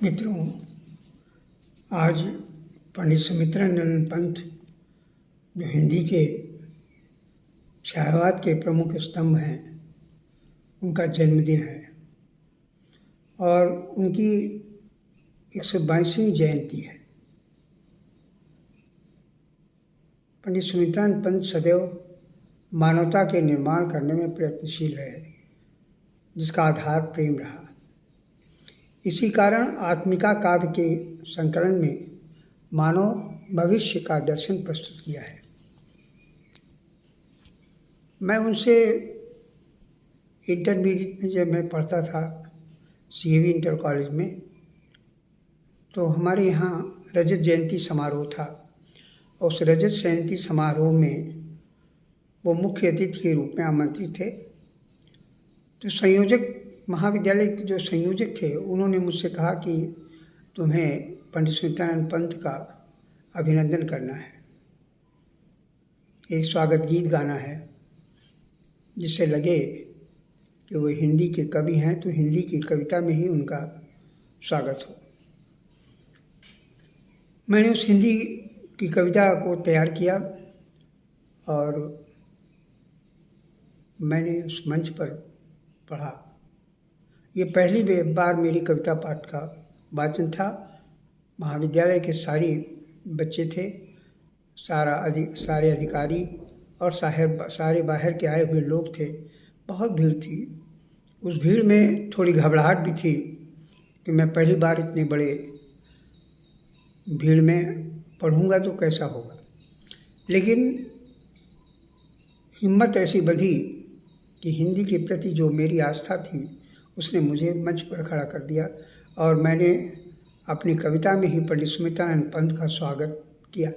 मित्रों, आज पंडित सुमित्रानंद पंत जो हिंदी के छायावाद के प्रमुख स्तंभ हैं, उनका जन्मदिन है और उनकी 122वीं जयंती है। पंडित सुमित्रानंद पंत सदैव मानवता के निर्माण करने में प्रयत्नशील रहे, जिसका आधार प्रेम रहा। इसी कारण आत्मिका काव्य के संकलन में मानव भविष्य का दर्शन प्रस्तुत किया है। मैं उनसे इंटरमीडिएट में जब मैं पढ़ता था CAV इंटर कॉलेज में, तो हमारे यहाँ रजत जयंती समारोह था। उस रजत जयंती समारोह में वो मुख्य अतिथि के रूप में आमंत्रित थे। तो संयोजक, महाविद्यालय के जो संयोजक थे, उन्होंने मुझसे कहा कि तुम्हें पंडित सुमित्रानंद पंत का अभिनंदन करना है, एक स्वागत गीत गाना है, जिससे लगे कि वो हिंदी के कवि हैं, तो हिंदी की कविता में ही उनका स्वागत हो। मैंने उस हिंदी की कविता को तैयार किया और मैंने उस मंच पर पढ़ा। ये पहली बार मेरी कविता पाठ का वाचन था। महाविद्यालय के सारे बच्चे थे, सारे अधिकारी और सारे बाहर के आए हुए लोग थे। बहुत भीड़ थी। उस भीड़ में थोड़ी घबराहट भी थी कि मैं पहली बार इतने बड़े भीड़ में पढ़ूंगा तो कैसा होगा। लेकिन हिम्मत ऐसी बंधी कि हिंदी के प्रति जो मेरी आस्था थी, उसने मुझे मंच पर खड़ा कर दिया और मैंने अपनी कविता में ही पंडित सुमित्रानंद पंत का स्वागत किया।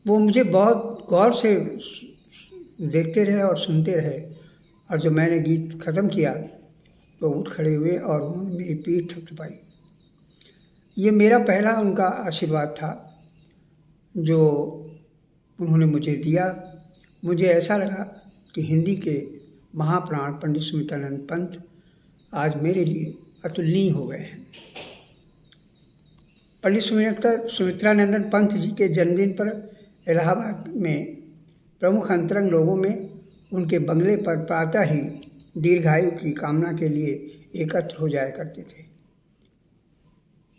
वो मुझे बहुत गौर से देखते रहे और सुनते रहे, और जब मैंने गीत ख़त्म किया तो उठ खड़े हुए और उन्होंने मेरी पीठ थपथपाई। ये मेरा पहला उनका आशीर्वाद था जो उन्होंने मुझे दिया। मुझे ऐसा लगा कि हिंदी के महाप्राण पंडित सुमित्रानंद पंत आज मेरे लिए अतुलनीय हो गए हैं। पंडित सुमित्रानंद पंत जी के जन्मदिन पर इलाहाबाद में प्रमुख अंतरंग लोगों में उनके बंगले पर प्रातः ही दीर्घायु की कामना के लिए एकत्र हो जाया करते थे।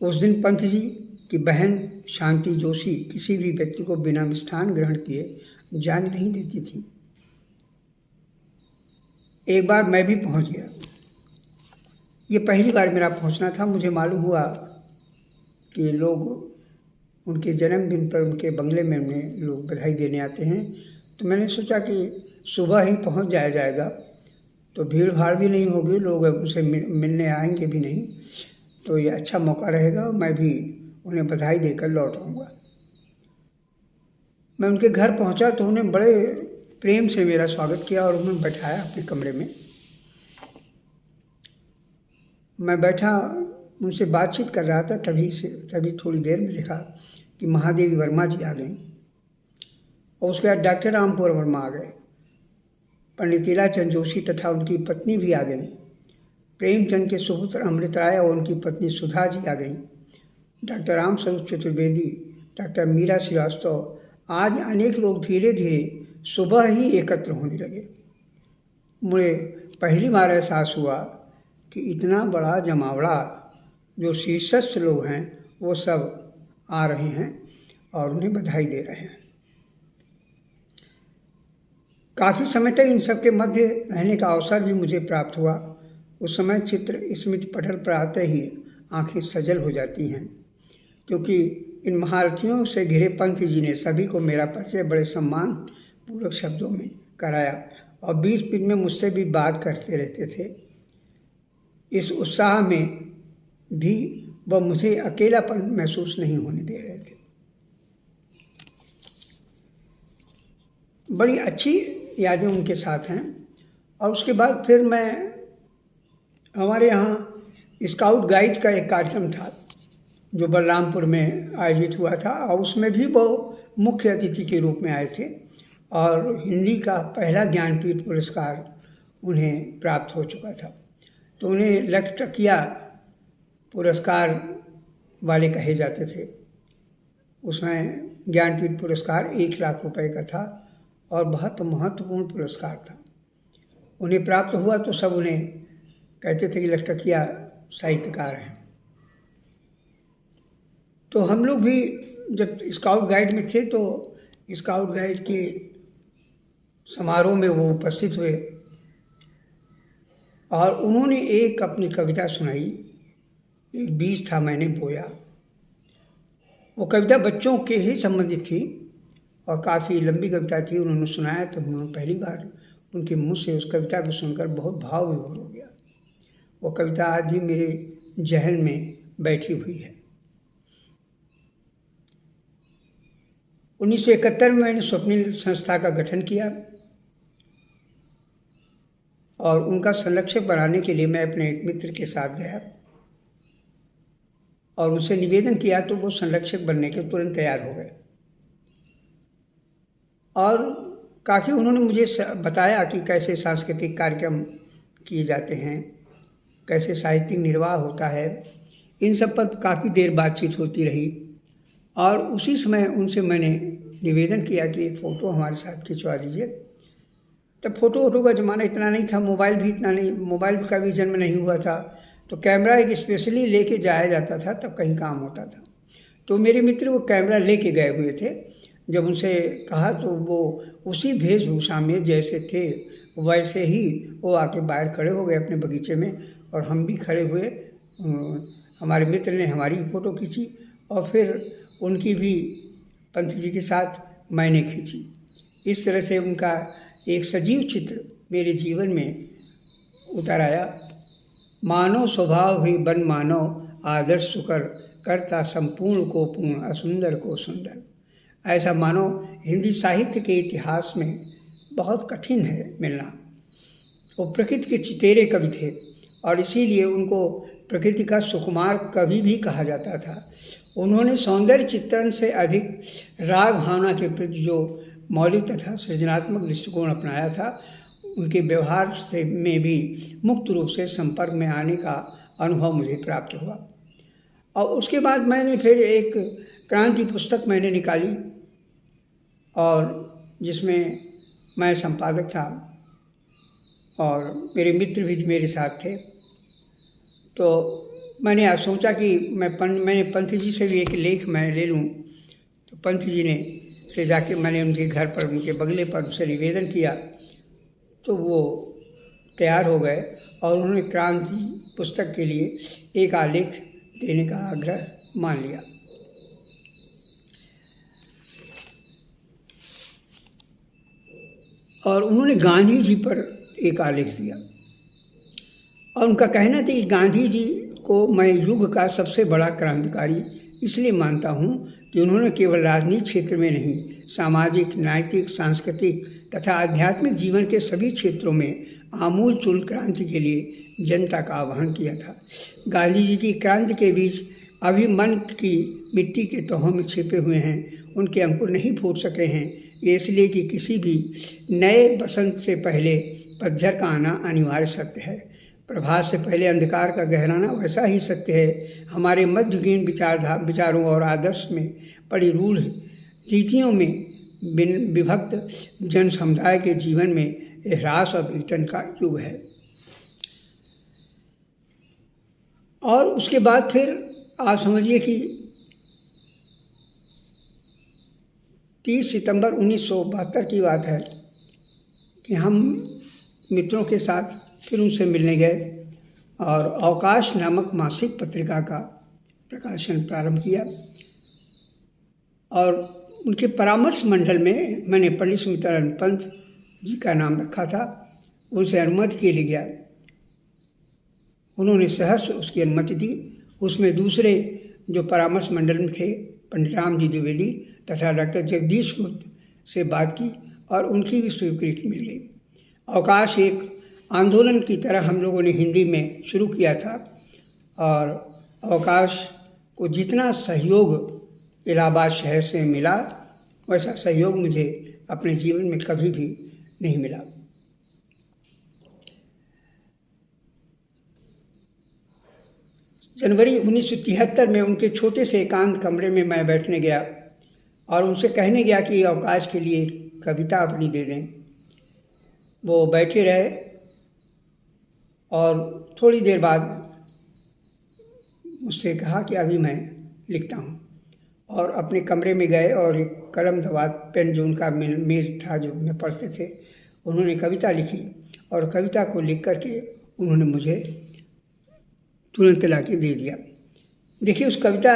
उस दिन पंत जी की बहन शांति जोशी किसी भी व्यक्ति को बिना मिष्ठान ग्रहण किए जाने नहीं देती थी। एक बार मैं भी पहुंच गया। ये पहली बार मेरा पहुंचना था। मुझे मालूम हुआ कि लोग उनके जन्मदिन पर उनके बंगले में उन्हें लोग बधाई देने आते हैं। तो मैंने सोचा कि सुबह ही पहुंच जाया जाएगा तो भीड़ भाड़ भी नहीं होगी, लोग उनसे मिलने आएंगे भी नहीं, तो ये अच्छा मौका रहेगा। मैं भी उन्हें बधाई देकर लौट आऊँगा। मैं उनके घर पहुंचा तो उन्हें बड़े प्रेम से मेरा स्वागत किया और उन्हें बैठाया अपने कमरे में। मैं बैठा, उनसे बातचीत कर रहा था। तभी थोड़ी देर में देखा कि महादेवी वर्मा जी आ गई और उसके बाद डॉक्टर रामपुर वर्मा आ गए। पंडित लीलाचंद जोशी तथा उनकी पत्नी भी आ गई। प्रेमचंद के सुपुत्र अमृत राय और उनकी पत्नी सुधा जी आ गई। डॉक्टर राम स्वरूप चतुर्वेदी, डॉक्टर मीरा श्रीवास्तव, आज अनेक लोग धीरे धीरे सुबह ही एकत्र होने लगे। मुझे पहली बार एहसास हुआ कि इतना बड़ा जमावड़ा जो शीर्षस्थ लोग हैं वो सब आ रहे हैं और उन्हें बधाई दे रहे हैं। काफ़ी समय तक इन सब के मध्य रहने का अवसर भी मुझे प्राप्त हुआ। उस समय चित्र स्मृति पटल पर आते ही आंखें सजल हो जाती हैं, क्योंकि इन महारथियों से घिरे पंत जी ने सभी को मेरा परिचय बड़े सम्मान पूर्वक शब्दों में कराया और बीच में मुझसे भी बात करते रहते थे। इस उत्साह में भी वह मुझे अकेलापन महसूस नहीं होने दे रहे थे। बड़ी अच्छी यादें उनके साथ हैं। और उसके बाद फिर मैं, हमारे यहाँ स्काउट गाइड का एक कार्यक्रम था जो बलरामपुर में आयोजित हुआ था और उसमें भी वो मुख्य अतिथि के रूप में आए थे और हिंदी का पहला ज्ञानपीठ पुरस्कार उन्हें प्राप्त हो चुका था। तो उन्हें लग किया पुरस्कार वाले कहे जाते थे। उसमें ज्ञानपीठ पुरस्कार 1 लाख रुपए का था और बहुत महत्वपूर्ण पुरस्कार था। उन्हें प्राप्त हुआ तो सब उन्हें कहते थे कि लखटकिया साहित्यकार हैं। तो हम लोग भी जब स्काउट गाइड में थे तो स्काउट गाइड के समारोह में वो उपस्थित हुए और उन्होंने एक अपनी कविता सुनाई। एक बीज था मैंने बोया। वो कविता बच्चों के ही संबंधित थी और काफ़ी लंबी कविता थी। उन्होंने सुनाया तो उन्होंने पहली बार उनके मुंह से उस कविता को सुनकर बहुत भाव विभोर हो गया। वो कविता आज भी मेरे जहन में बैठी हुई है। 1971 में मैंने स्वप्निल संस्था का गठन किया और उनका संरक्षक बनाने के लिए मैं अपने एक मित्र के साथ गया और उनसे निवेदन किया तो वो संरक्षक बनने के तुरंत तैयार हो गए और काफ़ी उन्होंने मुझे बताया कि कैसे सांस्कृतिक कार्यक्रम किए जाते हैं, कैसे साहित्यिक निर्वाह होता है। इन सब पर काफ़ी देर बातचीत होती रही और उसी समय उनसे मैंने निवेदन किया कि एक फ़ोटो हमारे साथ खिंचवा लीजिए। तब फ़ोटो का ज़माना इतना नहीं था, मोबाइल भी इतना नहीं, मोबाइल का भी जन्म नहीं हुआ था, तो कैमरा एक स्पेशली लेके जाया जाता था, तब कहीं काम होता था। तो मेरे मित्र वो कैमरा लेके गए हुए थे। जब उनसे कहा तो वो उसी वेशभूषा में जैसे थे वैसे ही वो आके बाहर खड़े हो गए अपने बगीचे में और हम भी खड़े हुए। हमारे मित्र ने हमारी फ़ोटो खींची और फिर उनकी भी पंत जी के साथ मैंने खींची। इस तरह से उनका एक सजीव चित्र मेरे जीवन में उतर आया। मानव स्वभाव हुई बन मानव, आदर्श सुकर करता संपूर्ण को पूर्ण, असुंदर को सुंदर। ऐसा मानव हिंदी साहित्य के इतिहास में बहुत कठिन है मिलना। वो प्रकृति के चितेरे कवि थे और इसीलिए उनको प्रकृति का सुकुमार कवि भी कहा जाता था। उन्होंने सौंदर्य चित्रण से अधिक राग भावना के प्रति जो मौलिक तथा सृजनात्मक दृष्टिकोण अपनाया था, उनके व्यवहार से में भी मुक्त रूप से संपर्क में आने का अनुभव मुझे प्राप्त हुआ। और उसके बाद मैंने फिर एक क्रांति पुस्तक मैंने निकाली और जिसमें मैं संपादक था और मेरे मित्र भी मेरे साथ थे। तो मैंने आज सोचा कि मैंने पंत जी से भी एक लेख मैं ले लूँ। तो पंत जी ने से जाके मैंने उनके घर पर, उनके बगले पर उनसे निवेदन किया तो वो तैयार हो गए और उन्होंने क्रांति पुस्तक के लिए एक आलेख देने का आग्रह मान लिया। और उन्होंने गांधी जी पर एक आलेख दिया और उनका कहना था कि गांधी जी को मैं युग का सबसे बड़ा क्रांतिकारी इसलिए मानता हूँ कि उन्होंने केवल राजनीतिक क्षेत्र में नहीं, सामाजिक, नैतिक, सांस्कृतिक तथा आध्यात्मिक जीवन के सभी क्षेत्रों में आमूल चूल क्रांति के लिए जनता का आह्वान किया था। गांधी जी की क्रांति के बीज अभी मन की मिट्टी के तहों में छिपे हुए हैं, उनके अंकुर नहीं फूट सके हैं। ये इसलिए कि किसी भी नए बसंत से पहले पतझड़ का आना अनिवार्य सत्य है। प्रभात से पहले अंधकार का गहराना वैसा ही सत्य है। हमारे मध्ययुगीन विचारों और आदर्श में पड़ी रूढ़ रीतियों में विभक्त जन समुदाय के जीवन में ह्रास और विघटन का युग है। और उसके बाद फिर आप समझिए कि 30 सितंबर 1972 की बात है कि हम मित्रों के साथ फिर उनसे मिलने गए और अवकाश नामक मासिक पत्रिका का प्रकाशन प्रारंभ किया। और उनके परामर्श मंडल में मैंने पंडित सुमित्रानंद पंत जी का नाम रखा था। उनसे अनुमति के लिए गया, उन्होंने सहर्ष उसकी अनुमति दी। उसमें दूसरे जो परामर्श मंडल में थे पंडित राम जी द्विवेदी तथा डॉक्टर जगदीश गुप्त से बात की और उनकी भी स्वीकृति मिल गई। अवकाश एक आंदोलन की तरह हम लोगों ने हिंदी में शुरू किया था और अवकाश को जितना सहयोग इलाहाबाद शहर से मिला वैसा सहयोग मुझे अपने जीवन में कभी भी नहीं मिला। जनवरी 1973 में उनके छोटे से एकांत कमरे में मैं बैठने गया और उनसे कहने गया कि अवकाश के लिए कविता अपनी दे दें। वो बैठे रहे और थोड़ी देर बाद मुझसे कहा कि अभी मैं लिखता हूँ, और अपने कमरे में गए और एक कलम दवा पेन जो उनका मेज था जो में पढ़ते थे, उन्होंने कविता लिखी और कविता को लिख करके उन्होंने मुझे तुरंत ला के दे दिया। देखिए, उस कविता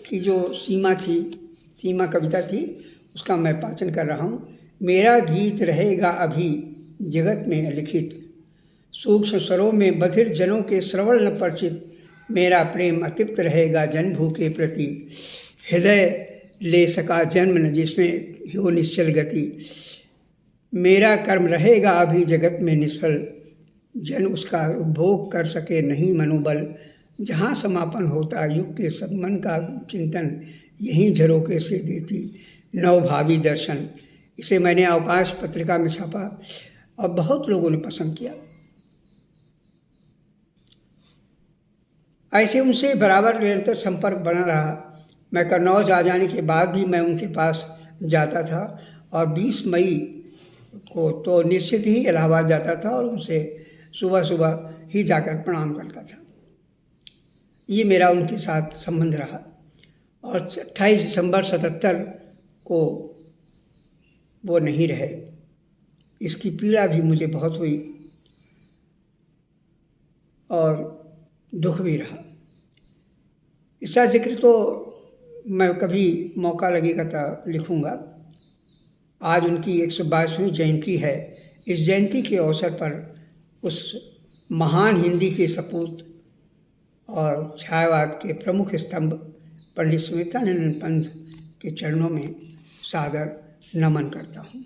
की जो सीमा कविता थी, उसका मैं पाचन कर रहा हूँ। मेरा गीत रहेगा अभी जगत में लिखित, सूक्ष्म स्वरों में बधिर जनों के श्रवण न परिचित, मेरा प्रेम अतिप्त रहेगा जन्मभू के प्रति, हृदय ले सका जन्म न जिसमें हो निश्चल गति, मेरा कर्म रहेगा अभी जगत में निष्फल, जन उसका उपभोग कर सके नहीं मनोबल, जहाँ समापन होता युग के सब मन का चिंतन, यहीं झरोके से देती नवभावी दर्शन। इसे मैंने अवकाश पत्रिका में छापा और बहुत लोगों ने पसंद किया। ऐसे उनसे बराबर निरंतर संपर्क बना रहा। मैं कन्नौज आ जाने के बाद भी मैं उनके पास जाता था और 20 मई को तो निश्चित ही इलाहाबाद जाता था और उनसे सुबह सुबह ही जाकर प्रणाम करता था। ये मेरा उनके साथ संबंध रहा। और 28 दिसंबर 77 को वो नहीं रहे, इसकी पीड़ा भी मुझे बहुत हुई और दुख भी रहा। इसका जिक्र तो मैं कभी मौका लगेगा तो लिखूँगा। आज उनकी 122वीं जयंती है। इस जयंती के अवसर पर उस महान हिंदी के सपूत और छायावाद के प्रमुख स्तंभ पंडित सुमित्रानंद पंत के चरणों में सादर नमन करता हूँ।